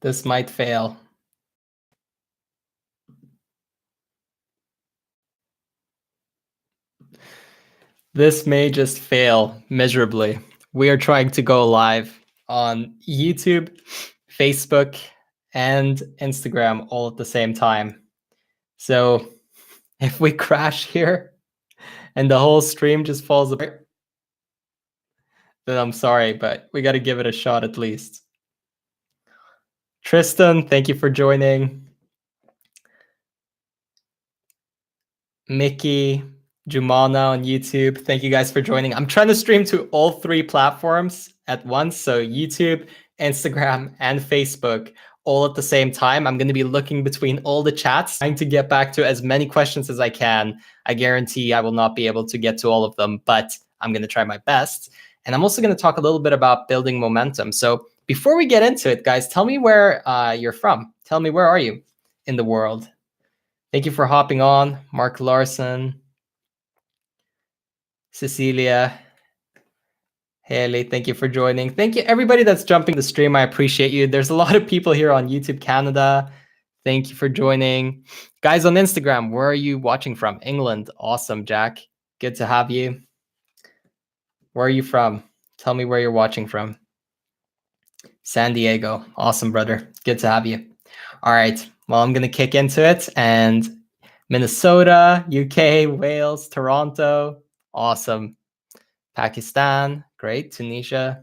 This might fail. This may just fail miserably. We are trying to go live on YouTube, Facebook, and Instagram all at the same time. So if we crash here and the whole stream just falls apart, then I'm sorry, but we got to give it a shot at least. Tristan, thank you for joining. Mickey, Jumana on YouTube, thank you guys for joining. I'm trying to stream to all 3 platforms at once. So YouTube, Instagram, and Facebook all at the same time. I'm going to be looking between all the chats, trying to get back to as many questions as I can. I guarantee I will not be able to get to all of them, but I'm going to try my best. And I'm also going to talk a little bit about building momentum. So before we get into it, guys, tell me where you're from. Tell me, where are you in the world? Thank you for hopping on, Mark Larson, Cecilia, Haley, thank you for joining. Thank you, everybody that's jumping the stream. I appreciate you. There's a lot of people here on YouTube Canada. Thank you for joining. Guys on Instagram, where are you watching from? England. Awesome, Jack. Good to have you. Where are you from? Tell me where you're watching from. San Diego. Awesome, brother. Good to have you. All right. Well, I'm going to kick into it. And Minnesota, UK, Wales, Toronto. Awesome. Pakistan. Great. Tunisia.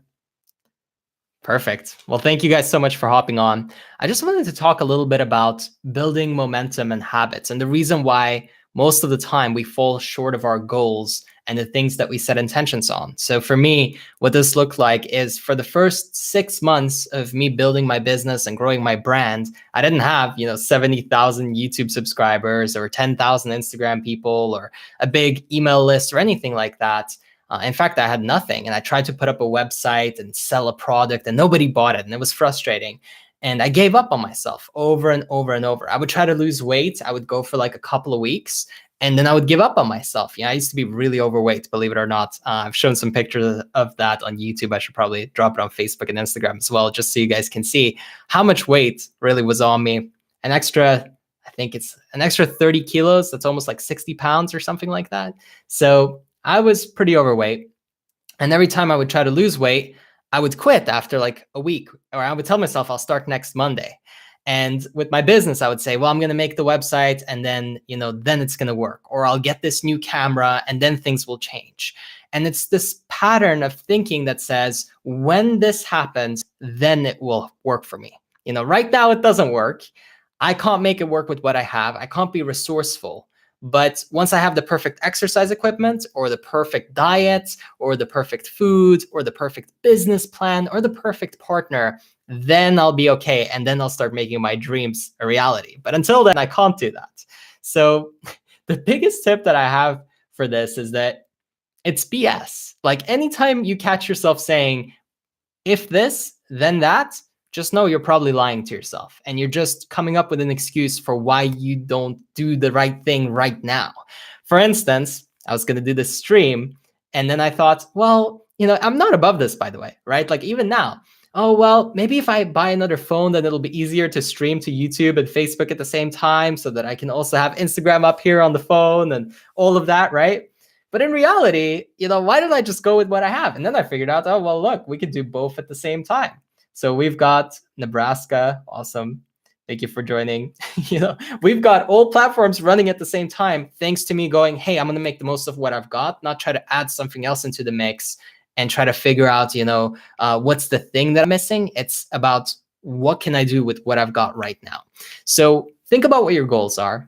Perfect. Well, thank you guys so much for hopping on. I just wanted to talk a little bit about building momentum and habits, and the reason why most of the time we fall short of our goals and the things that we set intentions on. So for me, what this looked like is, for the first 6 months of me building my business and growing my brand, I didn't have, 70,000 YouTube subscribers or 10,000 Instagram people or a big email list or anything like that. In fact, I had nothing, and I tried to put up a website and sell a product, and nobody bought it, and it was frustrating. And I gave up on myself over and over and over. I would try to lose weight. I would go for like a couple of weeks, and then I would give up on myself. I used to be really overweight, believe it or not. I've shown some pictures of that on YouTube. I should probably drop it on Facebook and Instagram as well, just so you guys can see how much weight really was on me. I think it's an extra 30 kilos. That's almost like 60 pounds or something like that. So I was pretty overweight. And every time I would try to lose weight, I would quit after like a week, or I would tell myself I'll start next Monday. And with my business, I would say, well, I'm going to make the website, and then, then it's going to work, or I'll get this new camera and then things will change. And it's this pattern of thinking that says, when this happens, then it will work for me. Right now it doesn't work. I can't make it work with what I have. I can't be resourceful. But once I have the perfect exercise equipment, or the perfect diet, or the perfect food, or the perfect business plan, or the perfect partner, then I'll be okay. And then I'll start making my dreams a reality. But until then, I can't do that. So the biggest tip that I have for this is that it's BS. Like, anytime you catch yourself saying, if this, then that, just know you're probably lying to yourself, and you're just coming up with an excuse for why you don't do the right thing right now. For instance, I was going to do this stream, and then I thought, well, I'm not above this, by the way, right? Like, even now, oh, well, maybe if I buy another phone, then it'll be easier to stream to YouTube and Facebook at the same time, so that I can also have Instagram up here on the phone and all of that, right? But in reality, why did I just go with what I have? And then I figured out, oh, well, look, we could do both at the same time. So we've got Nebraska. Awesome. Thank you for joining. We've got all platforms running at the same time, thanks to me going, hey, I'm going to make the most of what I've got, not try to add something else into the mix and try to figure out, what's the thing that I'm missing. It's about, what can I do with what I've got right now? So think about what your goals are.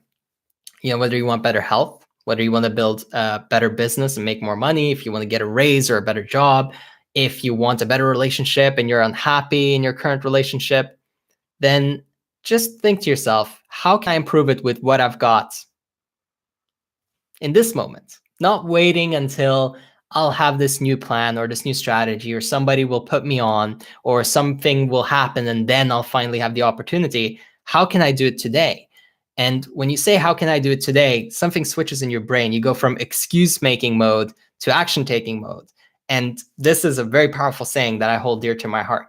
Whether you want better health, whether you want to build a better business and make more money, if you want to get a raise or a better job, if you want a better relationship and you're unhappy in your current relationship, then just think to yourself, how can I improve it with what I've got in this moment? Not waiting until I'll have this new plan or this new strategy, or somebody will put me on, or something will happen and then I'll finally have the opportunity. How can I do it today? And when you say, how can I do it today, something switches in your brain. You go from excuse-making mode to action-taking mode. And this is a very powerful saying that I hold dear to my heart.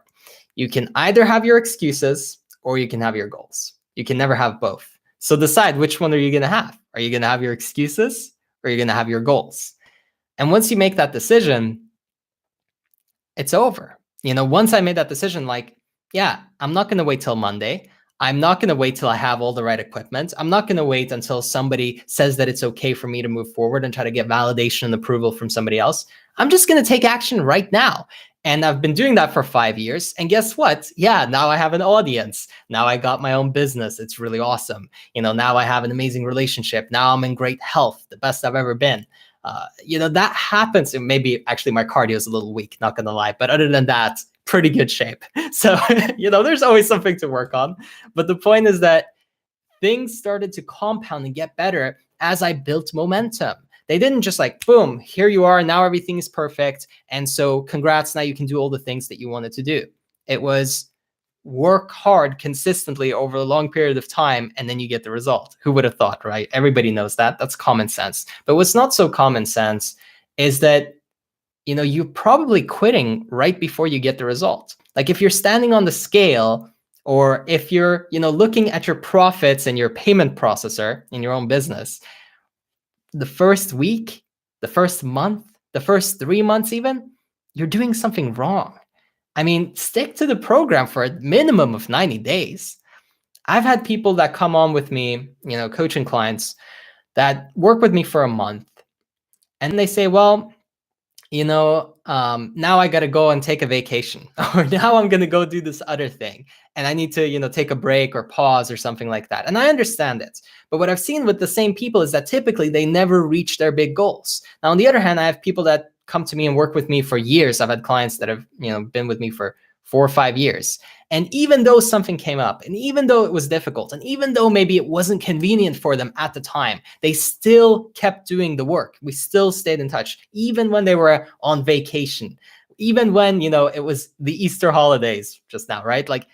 You can either have your excuses, or you can have your goals. You can never have both. So decide, which one are you going to have? Are you going to have your excuses, or are you going to have your goals? And once you make that decision, it's over. Once I made that decision, like, yeah, I'm not going to wait till Monday. I'm not going to wait till I have all the right equipment. I'm not going to wait until somebody says that it's okay for me to move forward and try to get validation and approval from somebody else. I'm just going to take action right now. And I've been doing that for 5 years. And guess what? Yeah, now I have an audience. Now I got my own business. It's really awesome. Now I have an amazing relationship. Now I'm in great health, the best I've ever been. That happens. And maybe actually my cardio is a little weak, not going to lie. But other than that, pretty good shape. So, there's always something to work on. But the point is that things started to compound and get better as I built momentum. They didn't just like, boom, here you are. Now everything is perfect. And so congrats. Now you can do all the things that you wanted to do. It was work hard consistently over a long period of time, and then you get the result. Who would have thought, right? Everybody knows that. That's common sense. But what's not so common sense is that, you're probably quitting right before you get the result. Like if you're standing on the scale, or if you're, looking at your profits and your payment processor in your own business, the first week, the first month, the first 3 months even, you're doing something wrong. I mean, stick to the program for a minimum of 90 days. I've had people that come on with me, coaching clients that work with me for a month, and they say, well, now I got to go and take a vacation, or now I'm going to go do this other thing. And I need to, take a break or pause or something like that. And I understand it. But what I've seen with the same people is that typically they never reach their big goals. Now, on the other hand, I have people that come to me and work with me for years. I've had clients that have, been with me for 4 or 5 years. And even though something came up, and even though it was difficult, and even though maybe it wasn't convenient for them at the time, they still kept doing the work. We still stayed in touch, even when they were on vacation, even when, it was the Easter holidays just now, right? Like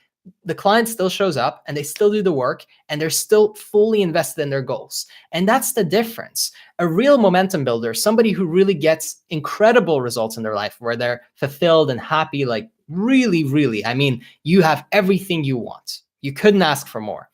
the client still shows up and they still do the work, and they're still fully invested in their goals. And that's the difference. A real momentum builder, somebody who really gets incredible results in their life, where they're fulfilled and happy, like really, really, I mean, you have everything you want. You couldn't ask for more.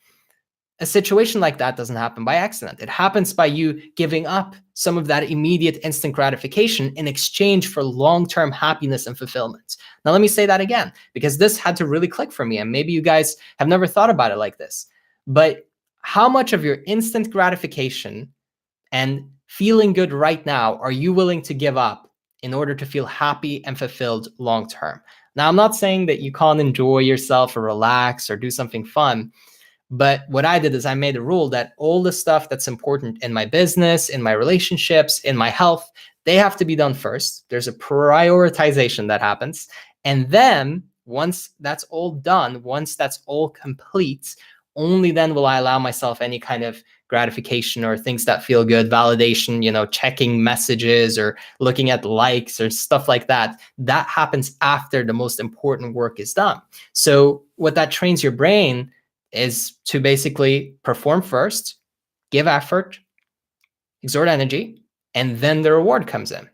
A situation like that doesn't happen by accident. It happens by you giving up some of that immediate instant gratification in exchange for long-term happiness and fulfillment. Now, let me say that again, because this had to really click for me. And maybe you guys have never thought about it like this. But how much of your instant gratification and feeling good right now are you willing to give up in order to feel happy and fulfilled long-term? Now, I'm not saying that you can't enjoy yourself or relax or do something fun. But what I did is I made a rule that all the stuff that's important in my business, in my relationships, in my health, they have to be done first. There's a prioritization that happens. And then once that's all done, once that's all complete, only then will I allow myself any kind of gratification or things that feel good, validation, checking messages or looking at likes or stuff like that. That happens after the most important work is done. So what that trains your brain is to basically perform first, give effort, exert energy, and then the reward comes in.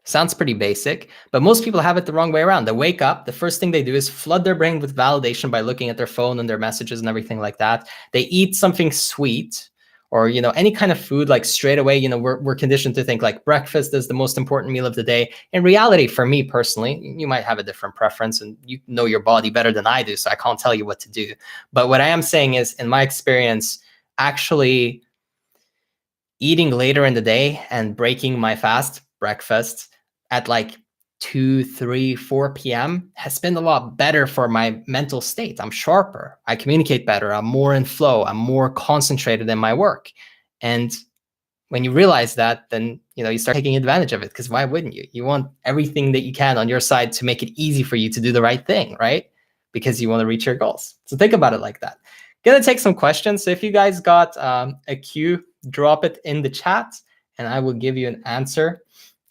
Sounds pretty basic, but most people have it the wrong way around. They wake up, the first thing they do is flood their brain with validation by looking at their phone and their messages and everything like that. They eat something sweet or, any kind of food, like straight away, we're conditioned to think like breakfast is the most important meal of the day. In reality, for me personally, you might have a different preference and you know your body better than I do, so I can't tell you what to do. But what I am saying is, in my experience, actually eating later in the day and breaking my fast, breakfast, at like 2, 3, 4 p.m. has been a lot better for my mental state. I'm sharper. I communicate better. I'm more in flow. I'm more concentrated in my work. And when you realize that, then, you start taking advantage of it, because why wouldn't you? You want everything that you can on your side to make it easy for you to do the right thing, right? Because you want to reach your goals. So think about it like that. Gonna take some questions. So if you guys got a cue, drop it in the chat and I will give you an answer,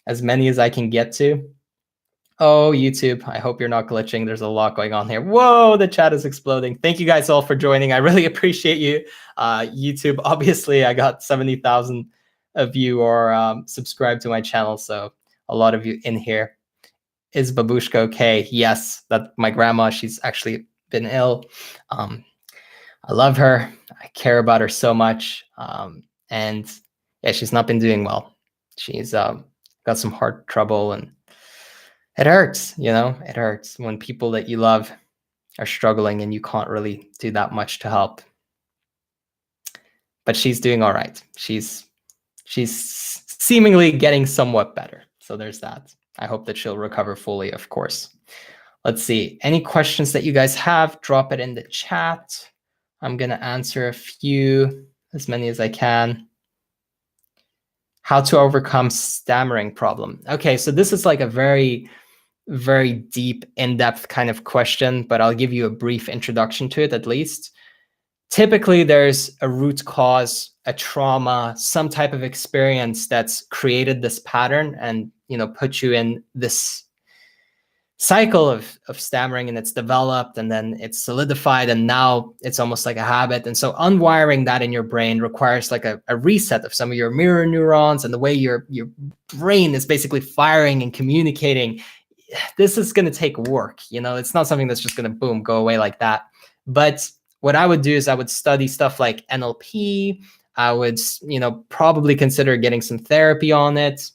as many as I can get to. Oh, YouTube, I hope you're not glitching. There's a lot going on here. Whoa, the chat is exploding. Thank you guys all for joining. I really appreciate you. YouTube, obviously, I got 70,000 of you are subscribed to my channel, so a lot of you in here. Is Babushka okay? Yes, that my grandma, she's actually been ill. I love her. I care about her so much. And yeah, she's not been doing well. She's got some heart trouble, and it hurts, it hurts when people that you love are struggling and you can't really do that much to help. But she's doing all right. She's seemingly getting somewhat better. So there's that. I hope that she'll recover fully, of course. Let's see. Any questions that you guys have, drop it in the chat. I'm going to answer a few, as many as I can. How to overcome stammering problem. Okay, so this is like a very, very deep, in-depth kind of question, but I'll give you a brief introduction to it at least. Typically, there's a root cause, a trauma, some type of experience that's created this pattern and put you in this cycle of stammering, and it's developed and then it's solidified and now it's almost like a habit. And so unwiring that in your brain requires like a reset of some of your mirror neurons and the way your brain is basically firing and communicating. This is going to take work. It's not something that's just going to boom, go away like that. But what I would do is I would study stuff like NLP. I would, probably consider getting some therapy on it.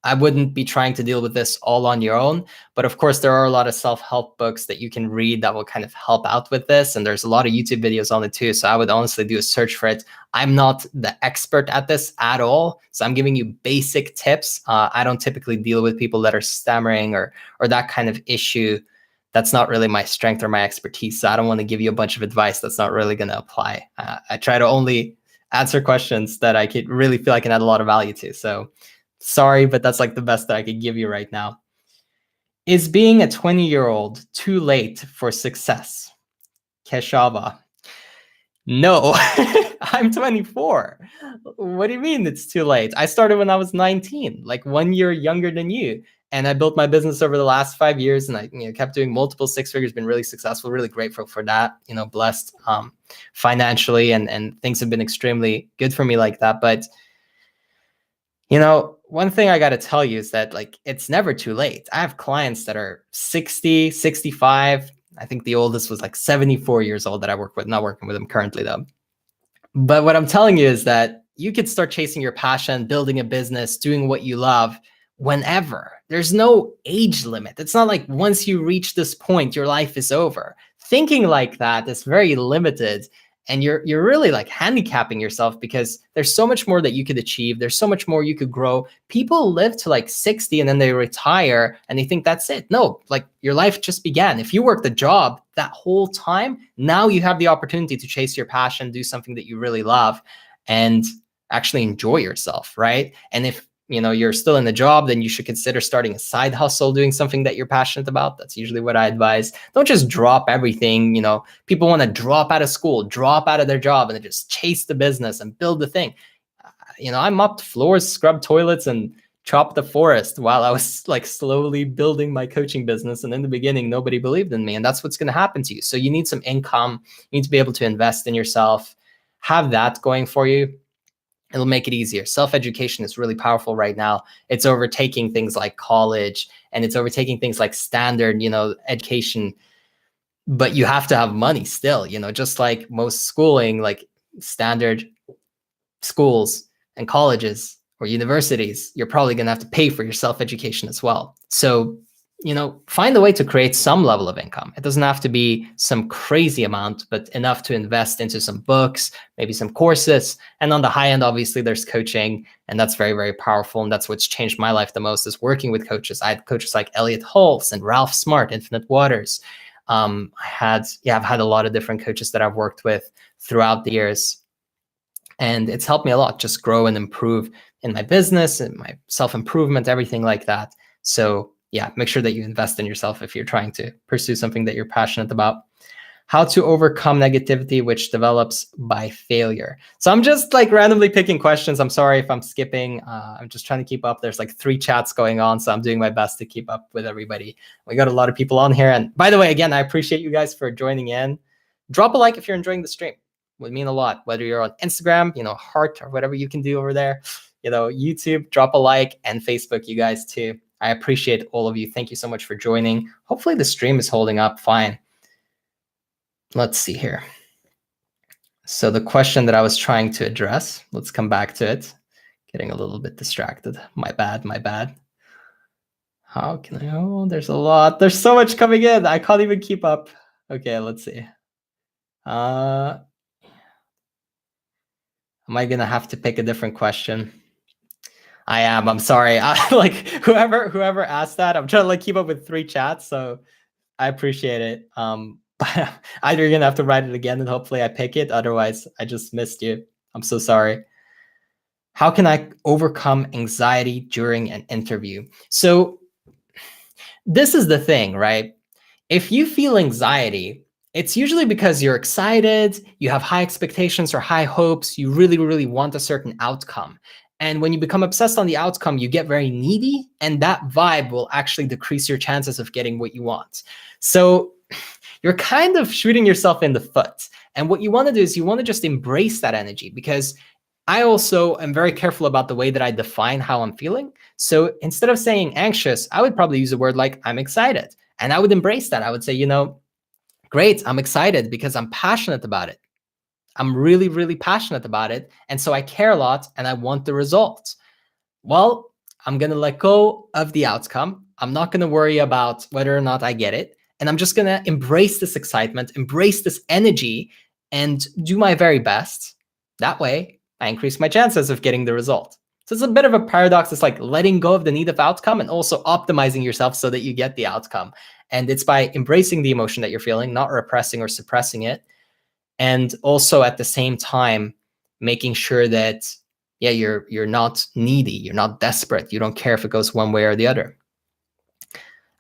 I wouldn't be trying to deal with this all on your own. But of course, there are a lot of self-help books that you can read that will kind of help out with this. And there's a lot of YouTube videos on it too. So I would honestly do a search for it. I'm not the expert at this at all. So I'm giving you basic tips. I don't typically deal with people that are stammering or that kind of issue. That's not really my strength or my expertise. So I don't want to give you a bunch of advice that's not really going to apply. I try to only answer questions that I could really feel I can add a lot of value to. So sorry, but that's like the best that I could give you right now. Is being a 20-year-old too late for success? Keshava. No, I'm 24. What do you mean it's too late? I started when I was 19, like 1 year younger than you. And I built my business over the last 5 years, and I kept doing multiple six figures, been really successful, really grateful for that, blessed financially, and things have been extremely good for me like that. But one thing I got to tell you is that it's never too late. I have clients that are 60, 65. I think the oldest was like 74 years old that I work with, not working with them currently though. But what I'm telling you is that you could start chasing your passion, building a business, doing what you love whenever. There's no age limit. It's not like once you reach this point, your life is over. Thinking like that is very limited. And you're really like handicapping yourself because there's so much more that you could achieve. There's so much more you could grow. People live to like 60 and then they retire and they think that's it. No, like your life just began. If you worked a job that whole time, now you have the opportunity to chase your passion, do something that you really love and actually enjoy yourself, right? And if you're still in the job, then you should consider starting a side hustle, doing something that you're passionate about. That's usually what I advise. Don't just drop everything. People want to drop out of school, drop out of their job, and then just chase the business and build the thing. I mopped floors, scrubbed toilets, and chopped the forest while I was like slowly building my coaching business. And in the beginning, nobody believed in me. And that's what's going to happen to you. So you need some income. You need to be able to invest in yourself, have that going for you. It'll make it easier. Self-education is really powerful right now. It's overtaking things like college and it's overtaking things like standard, education. But you have to have money still, just like most schooling, like standard schools and colleges or universities, you're probably going to have to pay for your self-education as well. So find a way to create some level of income. It doesn't have to be some crazy amount, but enough to invest into some books, maybe some courses. And on the high end, obviously, there's coaching. And that's very, very powerful. And that's what's changed my life the most is working with coaches. I had coaches like Elliot Holtz and Ralph Smart, Infinite Waters. I've had a lot of different coaches that I've worked with throughout the years. And it's helped me a lot, just grow and improve in my business and my self-improvement, everything like that. So yeah, make sure that you invest in yourself if you're trying to pursue something that you're passionate about. How to overcome negativity, which develops by failure. So I'm just like randomly picking questions. I'm sorry if I'm skipping. I'm just trying to keep up. There's like 3 chats going on, so I'm doing my best to keep up with everybody. We got a lot of people on here. And by the way, again, I appreciate you guys for joining in. Drop a like if you're enjoying the stream. It would mean a lot, whether you're on Instagram, heart or whatever you can do over there, YouTube, drop a like, and Facebook, you guys too. I appreciate all of you. Thank you so much for joining. Hopefully the stream is holding up fine. let's see here. So the question that I was trying to address, let's come back to it. Getting a little bit distracted. My bad, my bad. How can I, oh, there's a lot. There's so much coming in. I can't even keep up. Okay, let's see. Am I gonna have to pick a different question? I am. I'm sorry. Like whoever asked that, I'm trying to like keep up with 3 chats, so I appreciate it. But either you're gonna have to write it again, and hopefully I pick it. Otherwise, I just missed you. I'm so sorry. How can I overcome anxiety during an interview? So this is the thing, right? If you feel anxiety, it's usually because you're excited, you have high expectations or high hopes, you really, really want a certain outcome. And when you become obsessed on the outcome, you get very needy, and that vibe will actually decrease your chances of getting what you want. So you're kind of shooting yourself in the foot. And what you want to do is you want to just embrace that energy, because I also am very careful about the way that I define how I'm feeling. So instead of saying anxious, I would probably use a word like I'm excited. And I would embrace that. I would say, great, I'm excited because I'm passionate about it. I'm really, really passionate about it. And so I care a lot and I want the results. Well, I'm going to let go of the outcome. I'm not going to worry about whether or not I get it. And I'm just going to embrace this excitement, embrace this energy, and do my very best. That way, I increase my chances of getting the result. So it's a bit of a paradox. It's like letting go of the need of outcome and also optimizing yourself so that you get the outcome. And it's by embracing the emotion that you're feeling, not repressing or suppressing it. And also at the same time, making sure that, yeah, you're not needy, you're not desperate, you don't care if it goes one way or the other.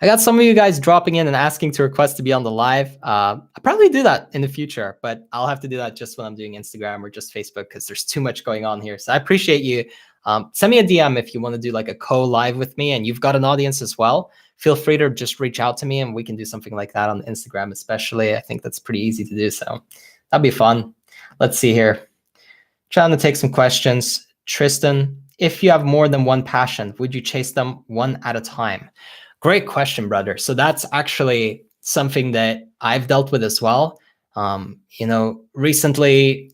I got some of you guys dropping in and asking to request to be on the live. I'll probably do that in the future, but I'll have to do that just when I'm doing Instagram or just Facebook, because there's too much going on here. So I appreciate you. Send me a DM if you want to do like a co-live with me and you've got an audience as well. Feel free to just reach out to me and we can do something like that on Instagram, especially. I think that's pretty easy to do. So that'd be fun. Let's see here. Trying to take some questions. Tristan, if you have more than one passion, would you chase them one at a time? Great question, brother. So that's actually something that I've dealt with as well. Recently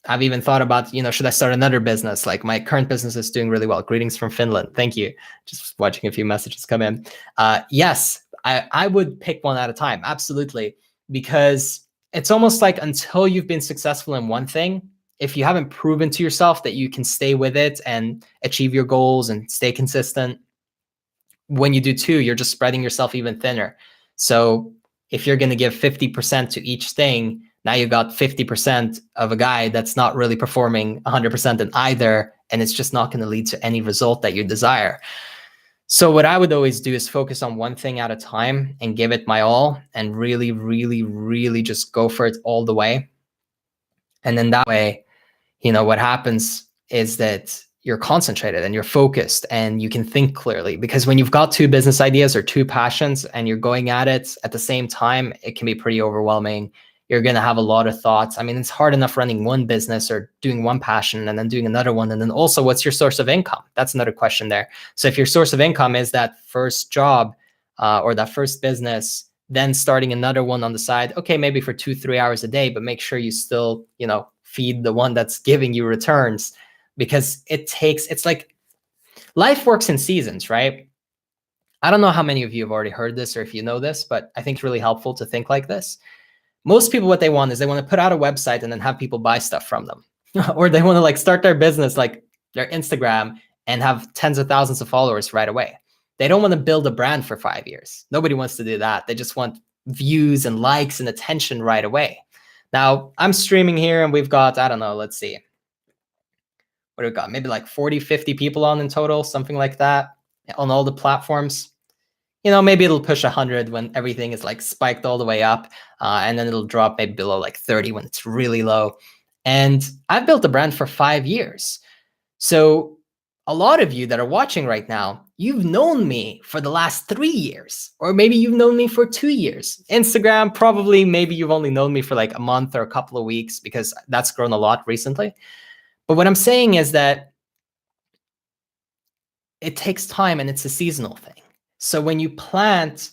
I've even thought about, should I start another business? Like my current business is doing really well. Greetings from Finland. Thank you. Just watching a few messages come in. Yes, I would pick one at a time. Absolutely. Because it's almost like until you've been successful in one thing, if you haven't proven to yourself that you can stay with it and achieve your goals and stay consistent, when you do 2, you're just spreading yourself even thinner. So if you're going to give 50% to each thing, now you've got 50% of a guy that's not really performing 100% in either, and it's just not going to lead to any result that you desire. So what I would always do is focus on one thing at a time and give it my all and really, really, really just go for it all the way. And then that way, what happens is that you're concentrated and you're focused and you can think clearly, because when you've got 2 business ideas or 2 passions and you're going at it at the same time, it can be pretty overwhelming. You're going to have a lot of thoughts. I mean, it's hard enough running one business or doing one passion and then doing another one. And then also, what's your source of income? That's another question there. So if your source of income is that first job or that first business, then starting another one on the side, okay, maybe for 2-3 hours a day, but make sure you still, feed the one that's giving you returns, because it's like life works in seasons, right? I don't know how many of you have already heard this or if you know this, but I think it's really helpful to think like this. Most people, what they want is they want to put out a website and then have people buy stuff from them. Or they want to like start their business, like their Instagram, and have tens of thousands of followers right away. They don't want to build a brand for 5 years. Nobody wants to do that. They just want views and likes and attention right away. Now, I'm streaming here and we've got, I don't know, let's see. What do we got? Maybe like 40, 50 people on in total, something like that on all the platforms. Maybe it'll push 100 when everything is like spiked all the way up. And then it'll drop maybe below like 30 when it's really low. And I've built a brand for 5 years. So a lot of you that are watching right now, you've known me for the last 3 years, or maybe you've known me for 2 years. Instagram, probably, maybe you've only known me for like a month or a couple of weeks, because that's grown a lot recently. But what I'm saying is that it takes time and it's a seasonal thing. So when you plant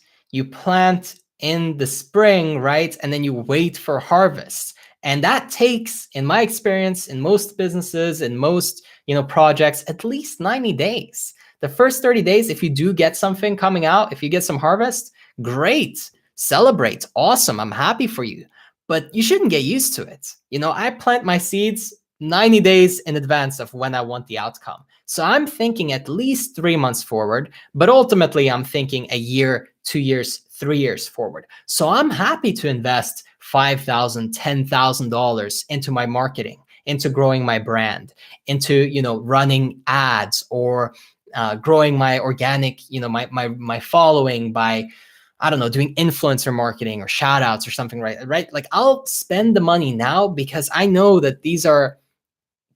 in the spring, right? And then you wait for harvest. And that takes, in my experience, in most businesses, in most, projects, at least 90 days. The first 30 days, if you do get something coming out, if you get some harvest, great. Celebrate. Awesome. I'm happy for you. But you shouldn't get used to it. I plant my seeds 90 days in advance of when I want the outcome. So I'm thinking at least 3 months forward, but ultimately I'm thinking a year, 2 years, 3 years forward. So I'm happy to invest $5,000, $10,000 into my marketing, into growing my brand, into, running ads, or growing my organic, my following by, I don't know, doing influencer marketing or shout outs or something, right? Like I'll spend the money now because I know that these are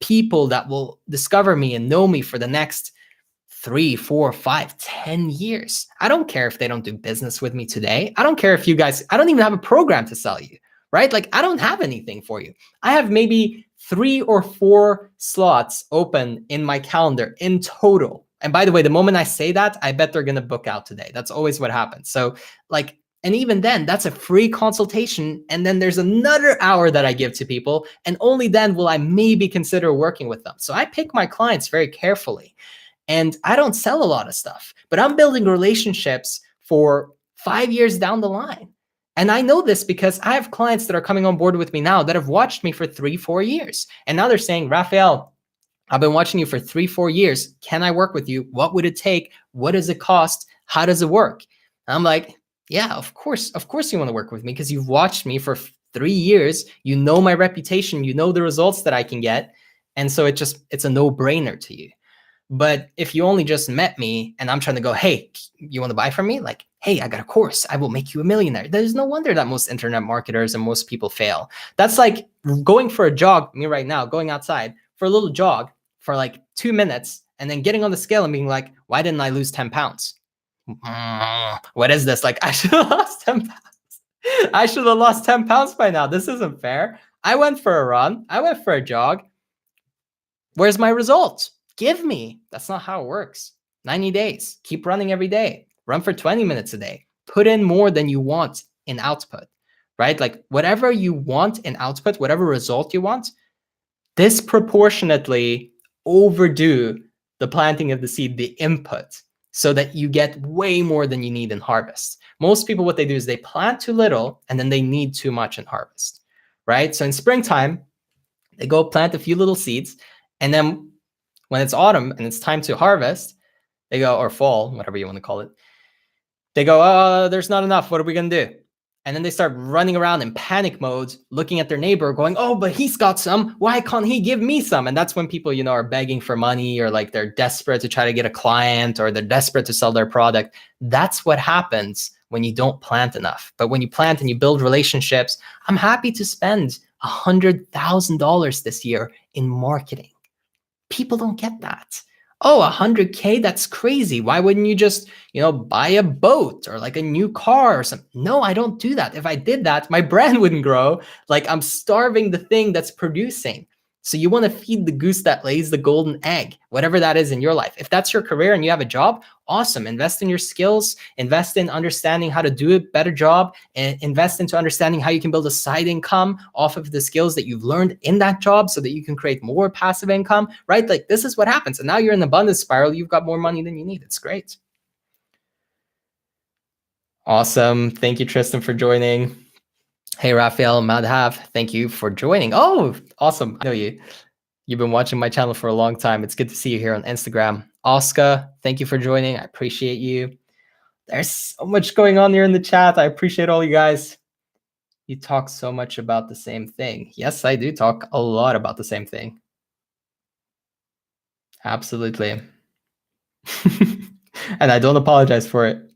people that will discover me and know me for the next 3, 4, 5, 10 years. I don't care if they don't do business with me today. I don't care if you guys, I don't even have a program to sell you, right? Like I don't have anything for you. I have maybe 3 or 4 slots open in my calendar in total. And by the way, the moment I say that, I bet they're going to book out today. That's always what happens. So like, and even then, that's a free consultation. And then there's another hour that I give to people. And only then will I maybe consider working with them. So I pick my clients very carefully. And I don't sell a lot of stuff, but I'm building relationships for 5 years down the line. And I know this because I have clients that are coming on board with me now that have watched me for 3, 4 years. And now they're saying, Raphael, I've been watching you for 3, 4 years. Can I work with you? What would it take? What does it cost? How does it work? And I'm like, yeah, of course you want to work with me because you've watched me for 3 years. You know my reputation. You know the results that I can get. And so it's a no-brainer to you. But if you only just met me and I'm trying to go, hey, you want to buy from me? Like, hey, I got a course. I will make you a millionaire. There's no wonder that most internet marketers and most people fail. That's like going for a jog, me right now, going outside for a little jog for like 2 minutes and then getting on the scale and being like, why didn't I lose 10 pounds? What is this? Like, I should have lost 10 pounds. I should have lost 10 pounds by now. This isn't fair. I went for a run. I went for a jog. Where's my result? Give me. That's not how it works. 90 days. Keep running every day. Run for 20 minutes a day. Put in more than you want in output, right? Like whatever you want in output, whatever result you want, disproportionately overdo the planting of the seed, the input, so that you get way more than you need in harvest. Most people, what they do is they plant too little and then they need too much in harvest, right? So in springtime, they go plant a few little seeds, and then when it's autumn and it's time to harvest, they go, or fall, whatever you want to call it, they go, there's not enough. What are we going to do? And then they start running around in panic mode, looking at their neighbor going, oh, but he's got some. Why can't he give me some? And that's when people, are begging for money, or like they're desperate to try to get a client, or they're desperate to sell their product. That's what happens when you don't plant enough. But when you plant and you build relationships, I'm happy to spend $100,000 this year in marketing. People don't get that. Oh, 100K, that's crazy. Why wouldn't you just, buy a boat or like a new car or something? No, I don't do that. If I did that, my brand wouldn't grow. Like I'm starving the thing that's producing. So you want to feed the goose that lays the golden egg, whatever that is in your life. If that's your career and you have a job, awesome. Invest in your skills, invest in understanding how to do a better job, and invest into understanding how you can build a side income off of the skills that you've learned in that job so that you can create more passive income, right? Like this is what happens. And now you're in the abundance spiral. You've got more money than you need. It's great. Awesome. Thank you, Tristan, for joining. Hey, Raphael, Madhav, thank you for joining. Oh, awesome. I know you. You've been watching my channel for a long time. It's good to see you here on Instagram. Oscar, thank you for joining. I appreciate you. There's so much going on here in the chat. I appreciate all you guys. You talk so much about the same thing. Yes, I do talk a lot about the same thing. Absolutely. And I don't apologize for it.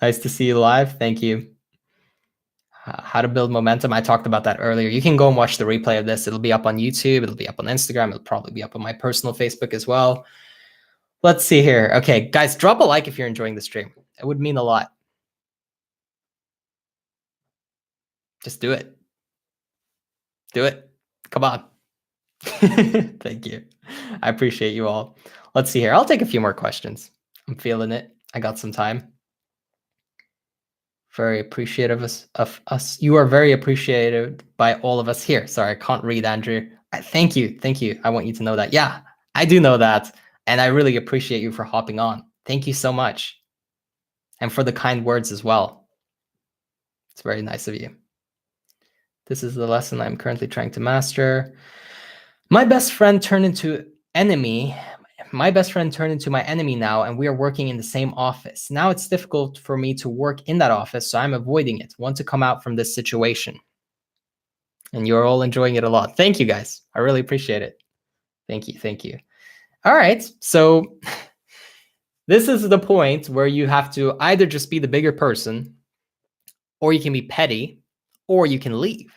Nice to see you live. Thank you. How to build momentum. I talked about that earlier. You can go and watch the replay of this. It'll be up on YouTube. It'll be up on Instagram. It'll probably be up on my personal Facebook as well. Let's see here. Okay, guys, drop a like if you're enjoying the stream. It would mean a lot. Just do it. Do it. Come on. Thank you. I appreciate you all. Let's see here. I'll take a few more questions. I'm feeling it. I got some time. Very appreciative of us. You are very appreciated by all of us here. Sorry, I can't read, Andrew. Thank you. Thank you. I want you to know that. Yeah, I do know that. And I really appreciate you for hopping on. Thank you so much. And for the kind words as well. It's very nice of you. This is the lesson I'm currently trying to master. My best friend turned into enemy. My best friend turned into my enemy now, and we are working in the same office. Now it's difficult for me to work in that office, so I'm avoiding it. Want to come out from this situation. And you're all enjoying it a lot. Thank you, guys. I really appreciate it. Thank you. Thank you. All right. So this is the point where you have to either just be the bigger person, or you can be petty, or you can leave,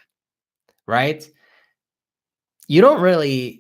right? You don't really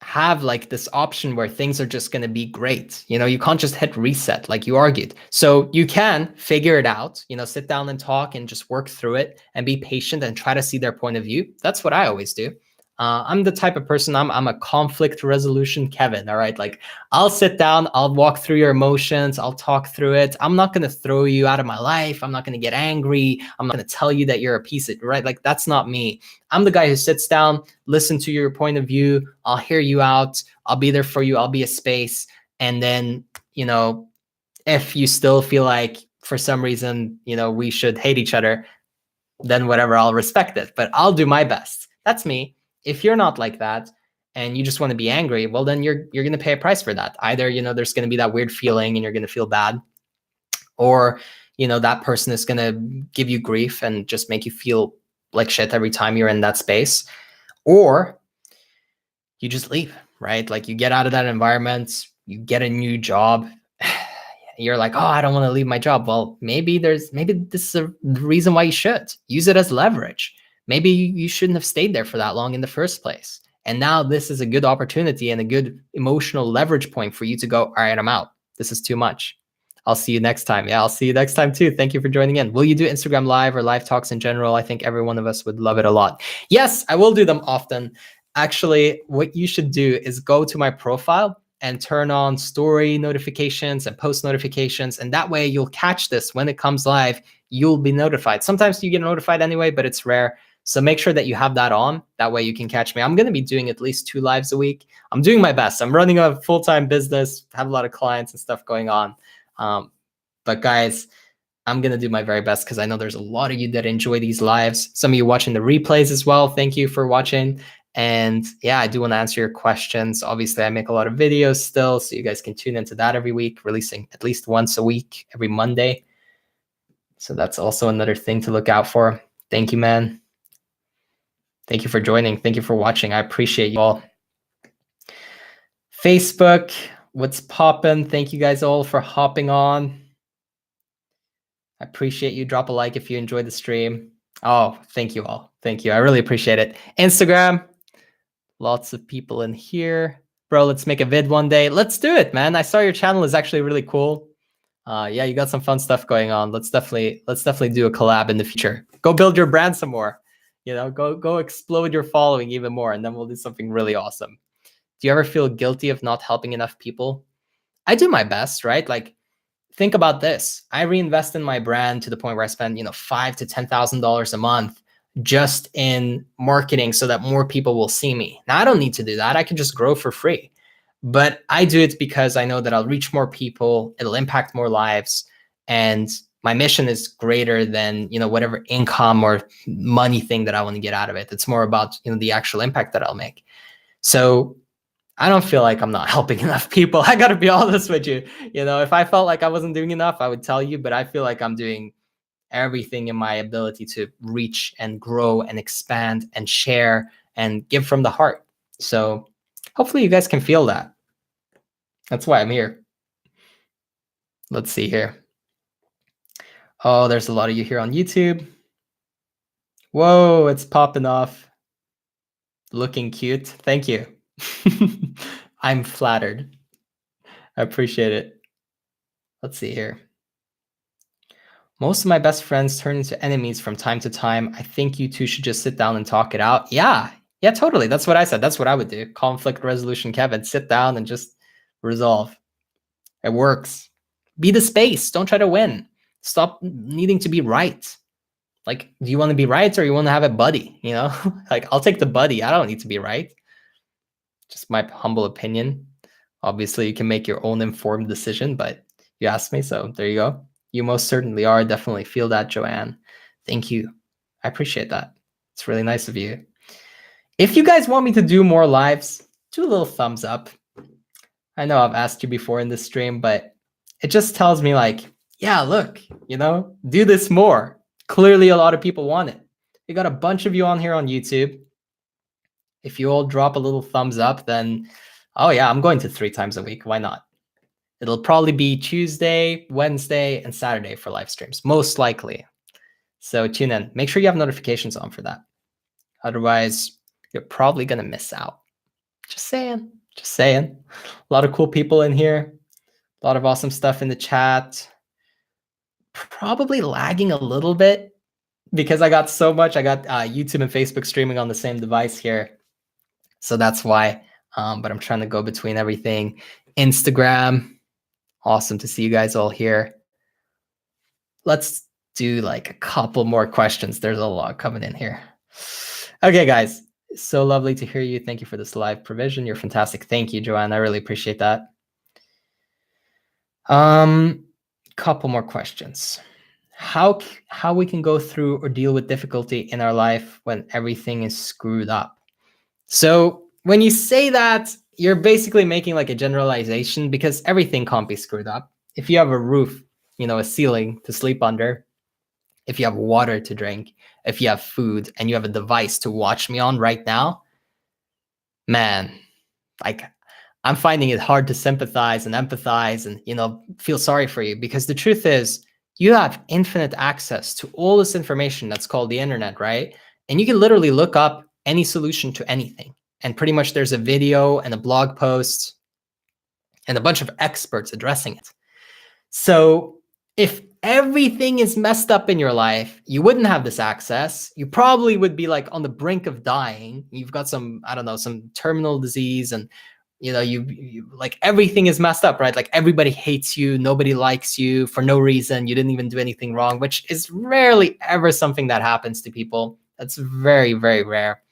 have like this option where things are just going to be great. You know, you can't just hit reset like you argued. So you can figure it out, you know, sit down and talk and just work through it and be patient and try to see their point of view. That's what I always do. I'm the type of person, I'm a conflict resolution Kevin, all right? Like I'll sit down, I'll walk through your emotions, I'll talk through it. I'm not going to throw you out of my life. I'm not going to get angry. I'm not going to tell you that you're a piece of, right? Like that's not me. I'm the guy who sits down, listen to your point of view. I'll hear you out. I'll be there for you. I'll be a space. And then, you know, if you still feel like for some reason, you know, we should hate each other, then whatever, I'll respect it, but I'll do my best. That's me. If you're not like that and you just want to be angry, well, then you're going to pay a price for that. Either, you know, there's going to be that weird feeling and you're going to feel bad, or, you know, that person is going to give you grief and just make you feel like shit every time you're in that space, or you just leave, right? Like you get out of that environment, you get a new job. You're like, oh, I don't want to leave my job. Well, maybe this is the reason why you should use it as leverage. Maybe you shouldn't have stayed there for that long in the first place. And now this is a good opportunity and a good emotional leverage point for you to go, all right, I'm out. This is too much. I'll see you next time. Yeah, I'll see you next time too. Thank you for joining in. Will you do Instagram Live or live talks in general? I think every one of us would love it a lot. Yes, I will do them often. Actually, what you should do is go to my profile and turn on story notifications and post notifications. And that way you'll catch this when it comes live. You'll be notified. Sometimes you get notified anyway, but it's rare. So make sure that you have that on. That way you can catch me. I'm going to be doing at least 2 lives a week. I'm doing my best. I'm running a full-time business, have a lot of clients and stuff going on. But guys, I'm going to do my very best because I know there's a lot of you that enjoy these lives. Some of you watching the replays as well. Thank you for watching. And yeah, I do want to answer your questions. Obviously, I make a lot of videos still, so you guys can tune into that every week, releasing at least once a week, every Monday. So that's also another thing to look out for. Thank you, man. Thank you for joining. Thank you for watching. I appreciate you all. Facebook, what's poppin'? Thank you guys all for hopping on. I appreciate you. Drop a like if you enjoyed the stream. Oh, thank you all. Thank you. I really appreciate it. Instagram, lots of people in here. Bro, let's make a vid one day. Let's do it, man. I saw your channel is actually really cool. Yeah, you got some fun stuff going on. Let's definitely do a collab in the future. Go build your brand some more. You know, go explode your following even more, and then we'll do something really awesome. Do you ever feel guilty of not helping enough people? I do my best, right? Like, think about this. I reinvest in my brand to the point where I spend, you know, $5,000 to $10,000 a month just in marketing so that more people will see me. Now, I don't need to do that. I can just grow for free. But I do it because I know that I'll reach more people, it'll impact more lives, and my mission is greater than, you know, whatever income or money thing that I want to get out of it. It's more about, you know, the actual impact that I'll make. So I don't feel like I'm not helping enough people. I got to be honest with you. You know, if I felt like I wasn't doing enough, I would tell you, but I feel like I'm doing everything in my ability to reach and grow and expand and share and give from the heart. So hopefully you guys can feel that. That's why I'm here. Let's see here. Oh, there's a lot of you here on YouTube. Whoa, it's popping off. Looking cute. Thank you. I'm flattered. I appreciate it. Let's see here. Most of my best friends turn into enemies from time to time. I think you two should just sit down and talk it out. Yeah, totally. That's what I said. That's what I would do. Conflict resolution, Kevin. Sit down and just resolve. It works. Be the space. Don't try to win. Stop needing to be right. Like, do you want to be right or you want to have a buddy? You know, like I'll take the buddy. I don't need to be right. Just my humble opinion. Obviously, you can make your own informed decision, but you asked me, so there you go. You most certainly are. Definitely feel that, Joanne. Thank you. I appreciate that. It's really nice of you. If you guys want me to do more lives, do a little thumbs up. I know I've asked you before in this stream, but it just tells me like, yeah, look, do this more. Clearly, a lot of people want it. We got a bunch of you on here on YouTube. If you all drop a little thumbs up, then, oh yeah, I'm going to 3 times a week. Why not? It'll probably be Tuesday, Wednesday, and Saturday for live streams, most likely. So tune in. Make sure you have notifications on for that. Otherwise, you're probably going to miss out. Just saying. Just saying. A lot of cool people in here. A lot of awesome stuff in the chat. Probably lagging a little bit because I got so much. I got YouTube and Facebook streaming on the same device here. So that's why. But I'm trying to go between everything. Instagram. Awesome to see you guys all here. Let's do like a couple more questions. There's a lot coming in here. Okay, guys. So lovely to hear you. Thank you for this live provision. You're fantastic. Thank you, Joanne. I really appreciate that. Couple more questions. How we can go through or deal with difficulty in our life when everything is screwed up. So when you say that, you're basically making like a generalization because everything can't be screwed up. If you have a roof, a ceiling to sleep under, if you have water to drink, if you have food and you have a device to watch me on right now, man, like I'm finding it hard to sympathize and empathize and, feel sorry for you because the truth is you have infinite access to all this information that's called the internet, right? And you can literally look up any solution to anything. And pretty much there's a video and a blog post and a bunch of experts addressing it. So if everything is messed up in your life, you wouldn't have this access. You probably would be like on the brink of dying. You've got some, I don't know, some terminal disease and you like everything is messed up, right? Like everybody hates you. Nobody likes you for no reason. You didn't even do anything wrong, which is rarely ever something that happens to people. That's very, very rare.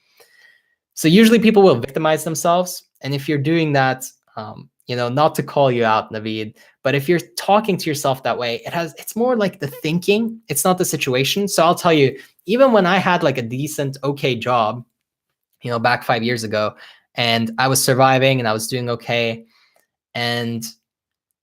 So usually people will victimize themselves. And if you're doing that, not to call you out, Naveed, but if you're talking to yourself that way, it's more like the thinking. It's not the situation. So I'll tell you, even when I had like a decent, okay job, back 5 years ago, and I was surviving and I was doing okay. And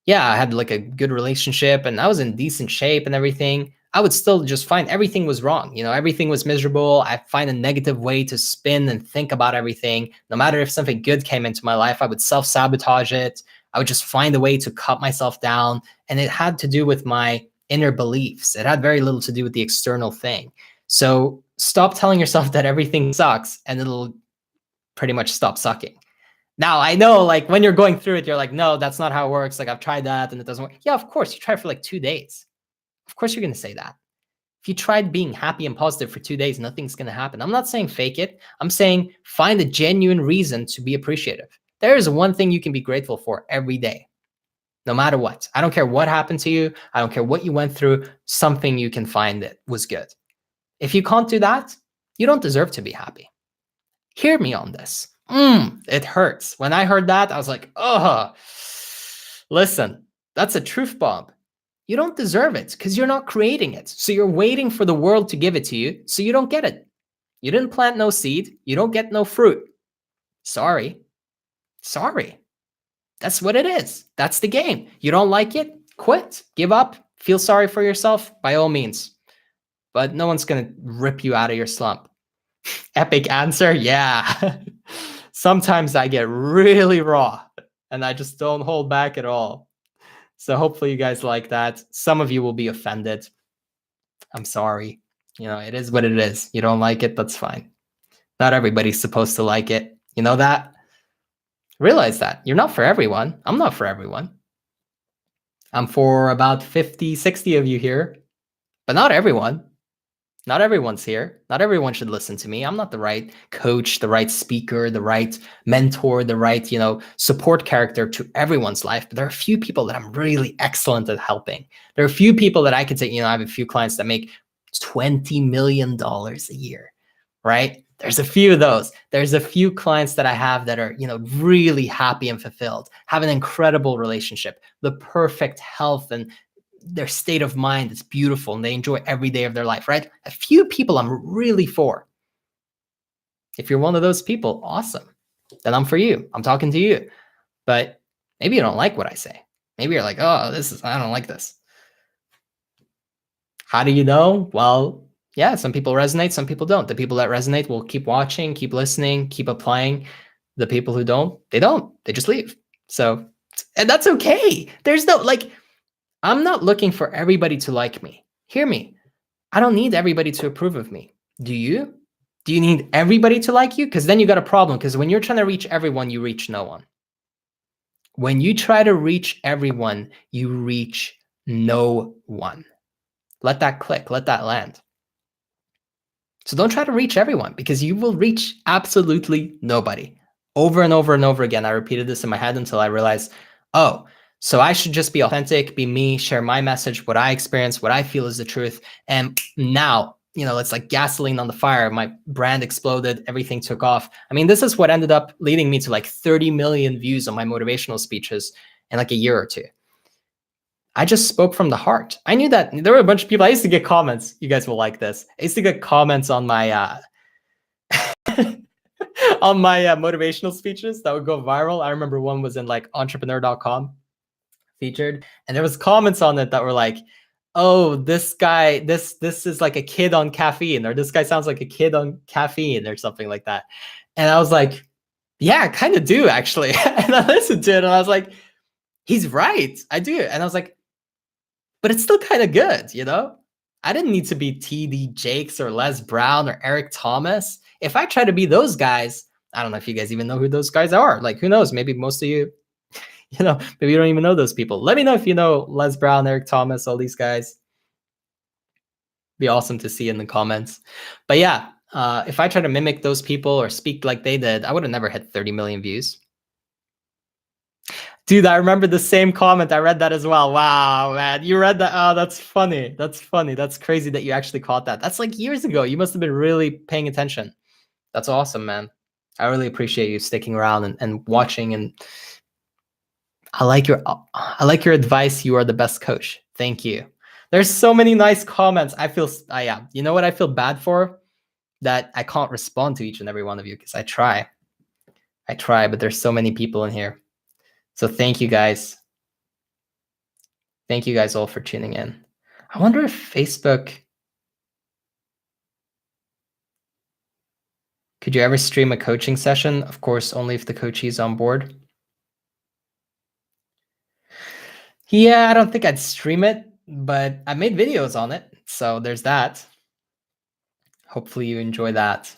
yeah, I had like a good relationship and I was in decent shape and everything. I would still just find everything was wrong. Everything was miserable. I find a negative way to spin and think about everything. No matter if something good came into my life, I would self-sabotage it. I would just find a way to cut myself down. And it had to do with my inner beliefs. It had very little to do with the external thing. So stop telling yourself that everything sucks and it'll pretty much stop sucking. Now, I know like when you're going through it, you're like, no, that's not how it works. Like I've tried that and it doesn't work. Yeah, of course. You try for like 2 days. Of course, you're going to say that. If you tried being happy and positive for 2 days, nothing's going to happen. I'm not saying fake it. I'm saying find a genuine reason to be appreciative. There is one thing you can be grateful for every day, no matter what. I don't care what happened to you. I don't care what you went through. Something you can find that was good. If you can't do that, you don't deserve to be happy. Hear me on this. It hurts. When I heard that, I was like, oh, listen, that's a truth bomb. You don't deserve it because you're not creating it. So you're waiting for the world to give it to you, so you don't get it. You didn't plant no seed. You don't get no fruit. Sorry. That's what it is. That's the game. You don't like it? Quit. Give up. Feel sorry for yourself by all means. But no one's going to rip you out of your slump. Epic answer? Yeah. Sometimes I get really raw and I just don't hold back at all. So hopefully you guys like that. Some of you will be offended. I'm sorry. It is what it is. You don't like it, that's fine. Not everybody's supposed to like it. You know that? Realize that. You're not for everyone. I'm not for everyone. I'm for about 50, 60 of you here, but not everyone. Not everyone's here. Not everyone should listen to me. I'm not the right coach, the right speaker, the right mentor, the right, support character to everyone's life. But there are a few people that I'm really excellent at helping. There are a few people that I could say, I have a few clients that make $20 million a year, right? There's a few of those. There's a few clients that I have that are, really happy and fulfilled, have an incredible relationship, the perfect health, and their state of mind is beautiful and they enjoy every day of their life, right? A few people I'm really for. If you're one of those people, awesome. Then I'm for you. I'm talking to you. But maybe you don't like what I say. Maybe you're like, oh, I don't like this. How do you know? Well, yeah, some people resonate, some people don't. The people that resonate will keep watching, keep listening, keep applying. The people who don't, they don't. They just leave. So, and that's okay. There's no, I'm not looking for everybody to like me. Hear me. I don't need everybody to approve of me. Do you? Do you need everybody to like you? Because then you got a problem. Because when you're trying to reach everyone, you reach no one. When you try to reach everyone, you reach no one. Let that click. Let that land. So don't try to reach everyone because you will reach absolutely nobody. Over and over and over again, I repeated this in my head until I realized, oh, so I should just be authentic, be me, share my message, what I experience, what I feel is the truth. And now, it's like gasoline on the fire. My brand exploded. Everything took off. I mean, this is what ended up leading me to like 30 million views on my motivational speeches in like a year or two. I just spoke from the heart. I knew that there were a bunch of people. I used to get comments. You guys will like this. I used to get comments on my on my motivational speeches that would go viral. I remember one was in like entrepreneur.com featured, and there was comments on it that were like, oh, this guy, this is like a kid on caffeine, or this guy sounds like a kid on caffeine, or something like that. And I was like, yeah, I kind of do actually. And I listened to it and I was like, he's right. I do. And I was like, but it's still kind of good, I didn't need to be TD Jakes or Les Brown or Eric Thomas. If I try to be those guys, I don't know if you guys even know who those guys are. Like, who knows? Maybe most of you, maybe you don't even know those people. Let me know if you know Les Brown, Eric Thomas, all these guys. Be awesome to see in the comments. But yeah, if I try to mimic those people or speak like they did, I would have never hit 30 million views. Dude, I remember the same comment. I read that as well. Wow, man. You read that? Oh, that's funny. That's funny. That's crazy that you actually caught that. That's like years ago. You must have been really paying attention. That's awesome, man. I really appreciate you sticking around and watching. And I like your advice. You are the best coach. Thank you. There's so many nice comments. I feel, yeah. You know what I feel bad for? That I can't respond to each and every one of you because I try, but there's so many people in here. So thank you guys. Thank you guys all for tuning in. I wonder if Facebook, could you ever stream a coaching session? Of course, only if the coachee is on board. Yeah, I don't think I'd stream it, but I made videos on it. So there's that. Hopefully you enjoy that.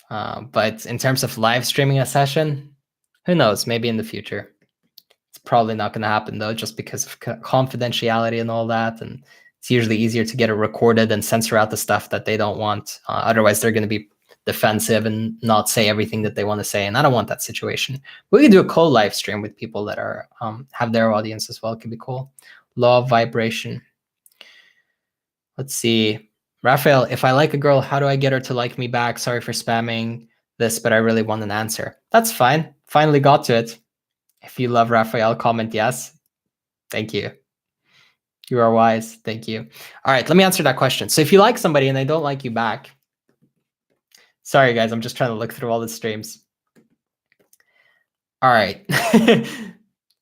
But in terms of live streaming a session, who knows, maybe in the future. Probably not going to happen though, just because of confidentiality and all that. And it's usually easier to get it recorded and censor out the stuff that they don't want. Otherwise, they're going to be defensive and not say everything that they want to say. And I don't want that situation. We can do a co-live stream with people that are have their audience as well. It could be cool. Law of vibration. Let's see. Raphael, if I like a girl, how do I get her to like me back? Sorry for spamming this, but I really want an answer. That's fine. Finally got to it. If you love Raphael, comment yes. Thank you. You are wise. Thank you. All right, let me answer that question. So if you like somebody and they don't like you back, sorry guys, I'm just trying to look through all the streams. All right.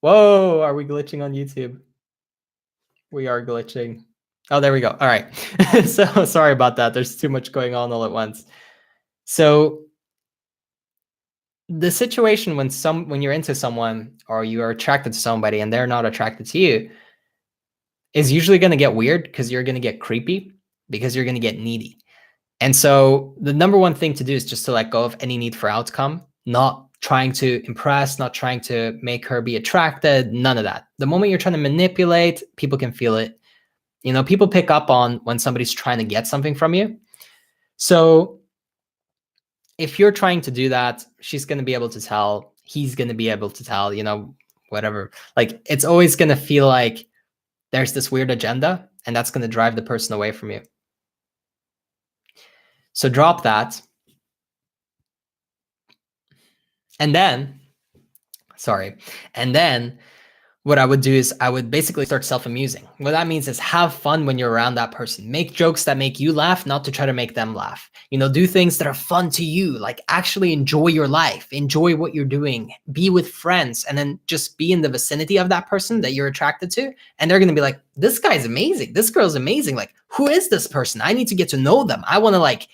Whoa, are we glitching on YouTube? We are glitching. Oh, there we go. All right. So sorry about that. There's too much going on all at once. So the situation when you're into someone or you are attracted to somebody and they're not attracted to you is usually going to get weird because you're going to get creepy, because you're going to get needy. And so the number one thing to do is just to let go of any need for outcome, not trying to impress, not trying to make her be attracted, none of that. The moment you're trying to manipulate, people can feel it. People pick up on when somebody's trying to get something from you. So if you're trying to do that, she's going to be able to tell, he's going to be able to tell, whatever. Like, it's always going to feel like there's this weird agenda, and that's going to drive the person away from you. So drop that. And then what I would do is I would basically start self-amusing. What that means is have fun when you're around that person. Make jokes that make you laugh, not to try to make them laugh. Do things that are fun to you, like actually enjoy your life, enjoy what you're doing, be with friends, and then just be in the vicinity of that person that you're attracted to. And they're going to be like, this guy's amazing. This girl's amazing. Like, who is this person? I need to get to know them. I want to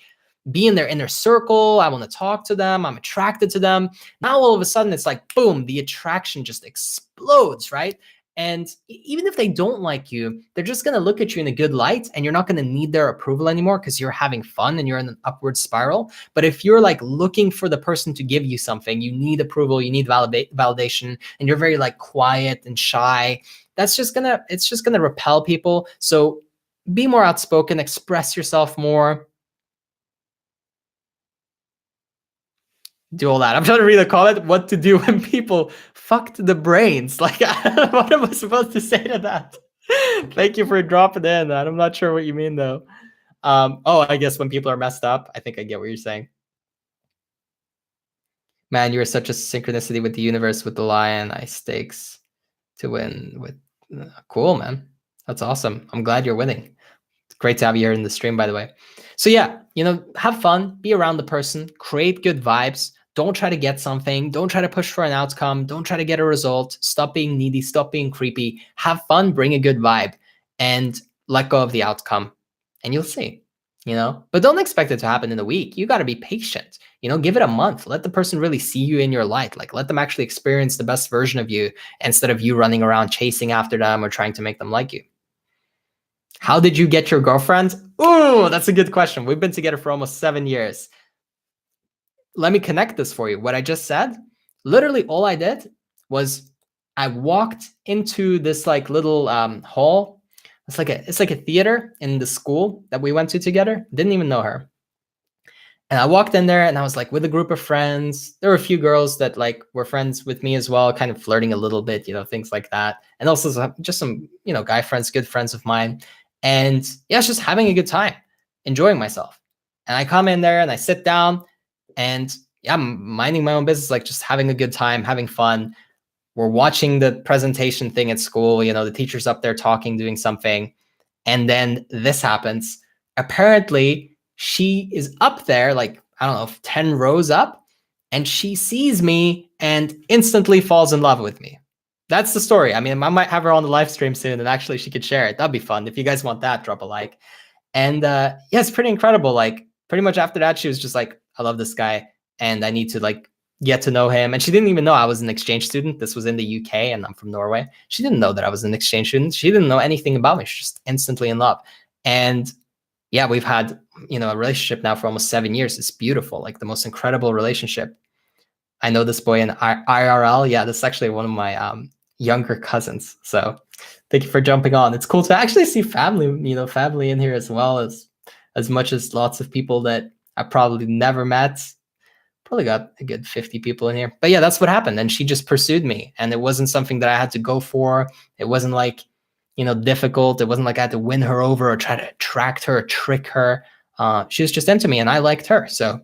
be in their inner circle. I want to talk to them. I'm attracted to them. Now, all of a sudden, it's like, boom, the attraction just explodes, right? And even if they don't like you, they're just going to look at you in a good light, and you're not going to need their approval anymore because you're having fun and you're in an upward spiral. But if you're looking for the person to give you something, you need approval, you need validation, and you're very quiet and shy, it's just going to repel people. So be more outspoken, express yourself more. Do all that. I'm trying to read a comment. What to do when people fucked the brains? What am I supposed to say to that? Thank you for dropping in that. I'm not sure what you mean though. I guess when people are messed up. I think I get what you're saying. Man, you are such a synchronicity with the universe, with the lion. I stakes to win with. Cool, man. That's awesome. I'm glad you're winning. It's great to have you here in the stream, by the way. So yeah, have fun, be around the person, create good vibes. Don't try to get something. Don't try to push for an outcome. Don't try to get a result. Stop being needy. Stop being creepy. Have fun, bring a good vibe, and let go of the outcome. And you'll see, But don't expect it to happen in a week. You got to be patient. Give it a month. Let the person really see you in your light. Let them actually experience the best version of you instead of you running around chasing after them or trying to make them like you. How did you get your girlfriend? Oh, that's a good question. We've been together for almost 7 years. Let me connect this for you. What I just said, literally all I did was I walked into this little hall. It's like a theater in the school that we went to together. Didn't even know her. And I walked in there and I was with a group of friends. There were a few girls that were friends with me as well, kind of flirting a little bit, things like that. And also just some, guy friends, good friends of mine. And yeah, it's just having a good time, enjoying myself. And I come in there and I sit down and yeah, I'm minding my own business, just having a good time, having fun. We're watching the presentation thing at school, the teacher's up there talking, doing something. And then this happens. Apparently, she is up there, I don't know, 10 rows up, and she sees me and instantly falls in love with me. That's the story. I mean, I might have her on the live stream soon, and actually she could share it. That'd be fun. If you guys want that, drop a like. And yeah, it's pretty incredible. Pretty much after that, she was just I love this guy, and I need to get to know him. And she didn't even know I was an exchange student. This was in the UK, and I'm from Norway. She didn't know that I was an exchange student. She didn't know anything about me. She's just instantly in love. And yeah, we've had, a relationship now for almost 7 years. It's beautiful, the most incredible relationship. I know this boy in IRL. Yeah, this is actually one of my younger cousins. So thank you for jumping on. It's cool to actually see family, family in here as well, as much as lots of people that I probably never met. Probably got a good 50 people in here. But yeah, that's what happened. And she just pursued me. And it wasn't something that I had to go for. It wasn't difficult. It wasn't I had to win her over or try to attract her or trick her. She was just into me and I liked her. So,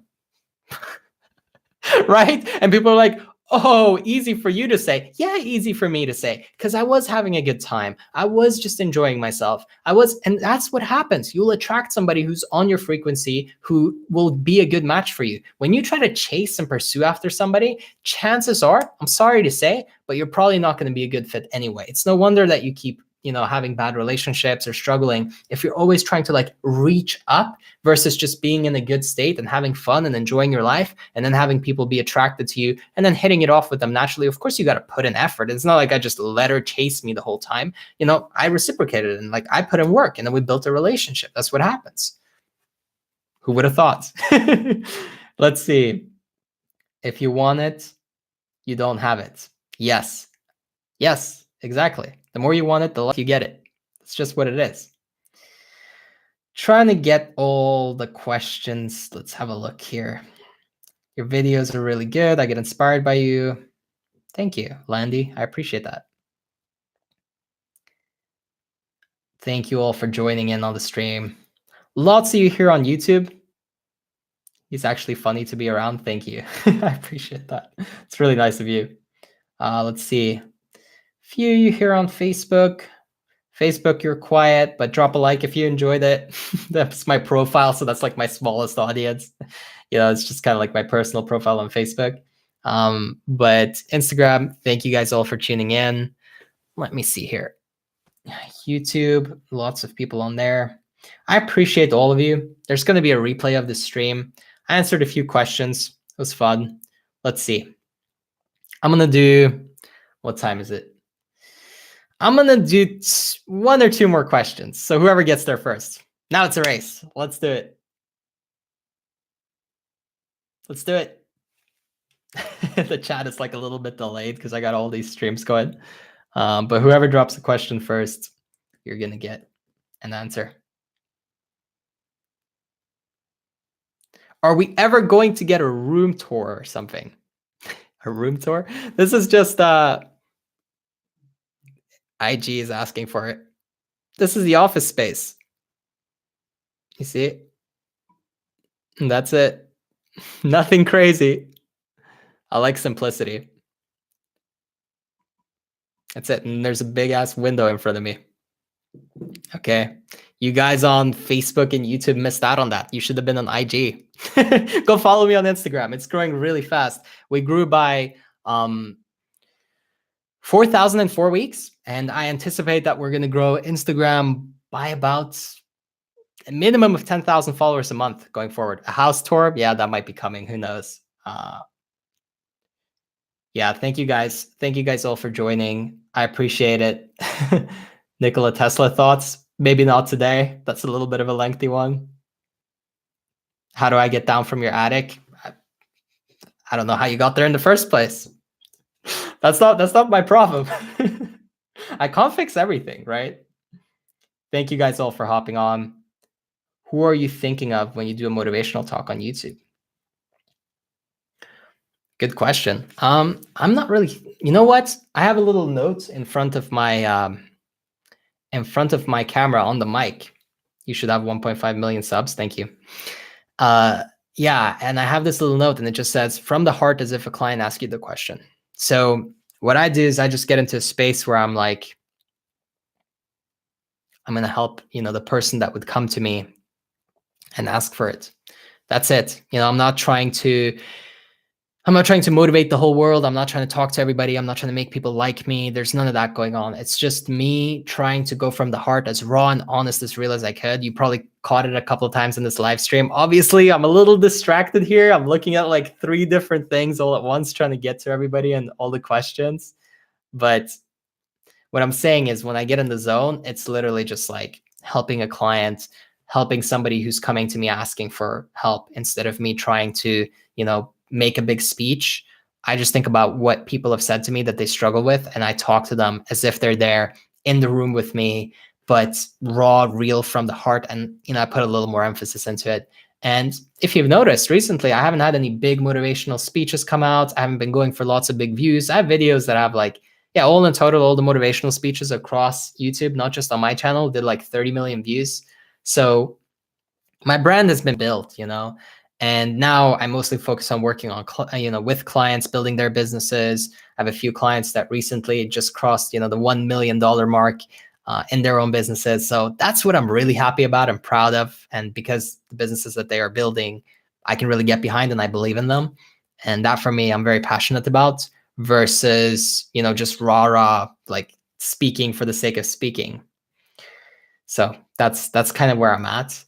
right? And people are like, oh, easy for you to say. Yeah, easy for me to say, because I was having a good time. I was just enjoying myself. And that's what happens. You'll attract somebody who's on your frequency, who will be a good match for you. When you try to chase and pursue after somebody, chances are, I'm sorry to say, but you're probably not going to be a good fit anyway. It's no wonder that you keep having bad relationships or struggling if you're always trying to reach up versus just being in a good state and having fun and enjoying your life, and then having people be attracted to you and then hitting it off with them naturally. Of course, you got to put in effort. It's not I just let her chase me the whole time. I reciprocated and I put in work, and then we built a relationship. That's what happens. Who would have thought? Let's see. If you want it, you don't have it. Yes. Yes, exactly. The more you want it, the less you get it. It's just what it is. trying to get all the questions. Let's have a look here. Your videos are really good. I get inspired by you. Thank you, Landy. I appreciate that. Thank you all for joining in on the stream. Lots of you here on YouTube. He's actually funny to be around. Thank you. I appreciate that. It's really nice of you. Let's see. Few of you here on Facebook. Facebook, you're quiet, but drop a like if you enjoyed it. That's my profile, so that's like my smallest audience. It's just kind of like my personal profile on Facebook. But Instagram, thank you guys all for tuning in. Let me see here. YouTube, lots of people on there. I appreciate all of you. There's going to be a replay of the stream. I answered a few questions. It was fun. Let's see. I'm going to do, what time is it? I'm going to do 1 or 2 more questions. So whoever gets there first. Now it's a race. Let's do it. Let's do it. The chat is like a little bit delayed because I got all these streams going. But whoever drops a question first, you're going to get an answer. Are we ever going to get a room tour or something? A room tour? This is just IG is asking for it. This is the office space. You see it? And that's it. Nothing crazy. I like simplicity. That's it. And there's a big ass window in front of me. Okay. You guys on Facebook and YouTube missed out on that. You should have been on IG. Go follow me on Instagram. It's growing really fast. We grew by 4,000 in 4 weeks. And I anticipate that we're going to grow Instagram by about a minimum of 10,000 followers a month going forward. A house tour, yeah, that might be coming. Who knows? Yeah, thank you guys. Thank you guys all for joining. I appreciate it. Nikola Tesla thoughts? Maybe not today. That's a little bit of a lengthy one. How do I get down from your attic? I don't know how you got there in the first place. That's not my problem. I can't fix everything, right? Thank you guys all for hopping on. Who are you thinking of when you do a motivational talk on YouTube? Good question. I'm not really. You know what? I have a little note in front of my camera on the mic. You should have 1.5 million subs. Thank you. Yeah, and I have this little note, and it just says, "From the heart, as if a client asked you the question." So what I do is I just get into a space where I'm like, I'm gonna help, the person that would come to me and ask for it. That's it. I'm not trying to motivate the whole world. I'm not trying to talk to everybody. I'm not trying to make people like me. There's none of that going on. It's just me trying to go from the heart, as raw and honest, as real as I could. You probably caught it a couple of times in this live stream. Obviously, I'm a little distracted here. I'm looking at like 3 different things all at once, trying to get to everybody and all the questions. But what I'm saying is, when I get in the zone, it's literally just like helping a client, helping somebody who's coming to me asking for help, instead of me trying to, make a big speech. I just think about what people have said to me that they struggle with, and I talk to them as if they're there in the room with me, but raw, real, from the heart. And, I put a little more emphasis into it. And if you've noticed recently, I haven't had any big motivational speeches come out. I haven't been going for lots of big views. I have videos that have all in total, all the motivational speeches across YouTube, not just on my channel, did like 30 million views. So my brand has been built, and now I mostly focus on working on, with clients, building their businesses. I have a few clients that recently just crossed, the $1 million mark in their own businesses. So that's what I'm really happy about and proud of. And because the businesses that they are building, I can really get behind and I believe in them. And that, for me, I'm very passionate about, versus, just rah, like speaking for the sake of speaking. So that's kind of where I'm at.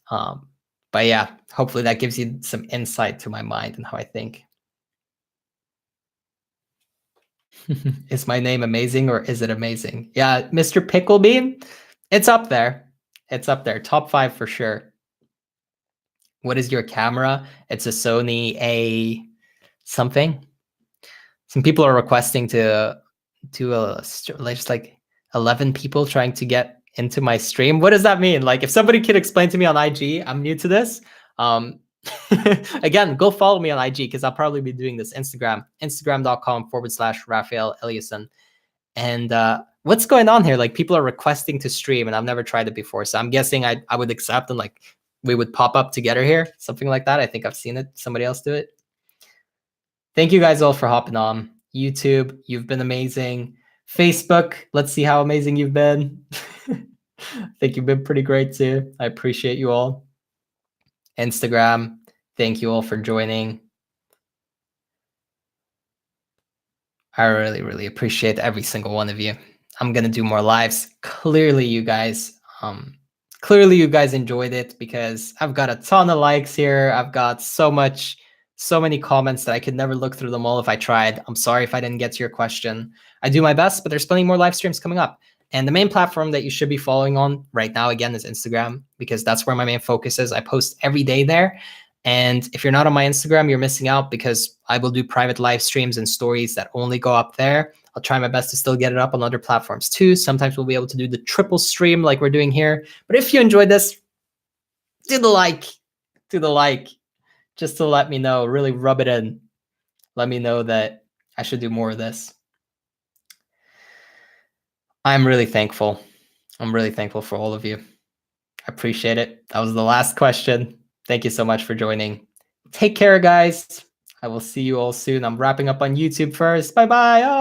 But yeah, hopefully that gives you some insight to my mind and how I think. Is my name amazing, or is it amazing? Yeah, Mr. Picklebean, it's up there. It's up there. Top 5 for sure. What is your camera? It's a Sony A something. Some people are requesting to just like 11 people trying to get into my stream. What does that mean? Like, if somebody could explain to me on IG, I'm new to this. Again, go follow me on IG because I'll probably be doing this. Instagram.com/Raphael Eliasson. And what's going on here? Like, people are requesting to stream, and I've never tried it before. So I'm guessing I would accept, and like we would pop up together here, something like that. I think I've seen it. Somebody else do it. Thank you guys all for hopping on. YouTube, you've been amazing. Facebook, let's see how amazing you've been. I think you've been pretty great too. I appreciate you all. Instagram, thank you all for joining. I really, really appreciate every single one of you. I'm gonna do more lives. Clearly, you guys enjoyed it because I've got a ton of likes here. I've got so many comments that I could never look through them all if I tried. I'm sorry if I didn't get to your question. I do my best, but there's plenty more live streams coming up. And the main platform that you should be following on right now, again, is Instagram, because that's where my main focus is. I post every day there. And if you're not on my Instagram, you're missing out because I will do private live streams and stories that only go up there. I'll try my best to still get it up on other platforms too. Sometimes we'll be able to do the triple stream like we're doing here. But if you enjoyed this, do the like, just to let me know, really rub it in. Let me know that I should do more of this. I'm really thankful. I'm really thankful for all of you. I appreciate it. That was the last question. Thank you so much for joining. Take care, guys. I will see you all soon. I'm wrapping up on YouTube first. Bye-bye.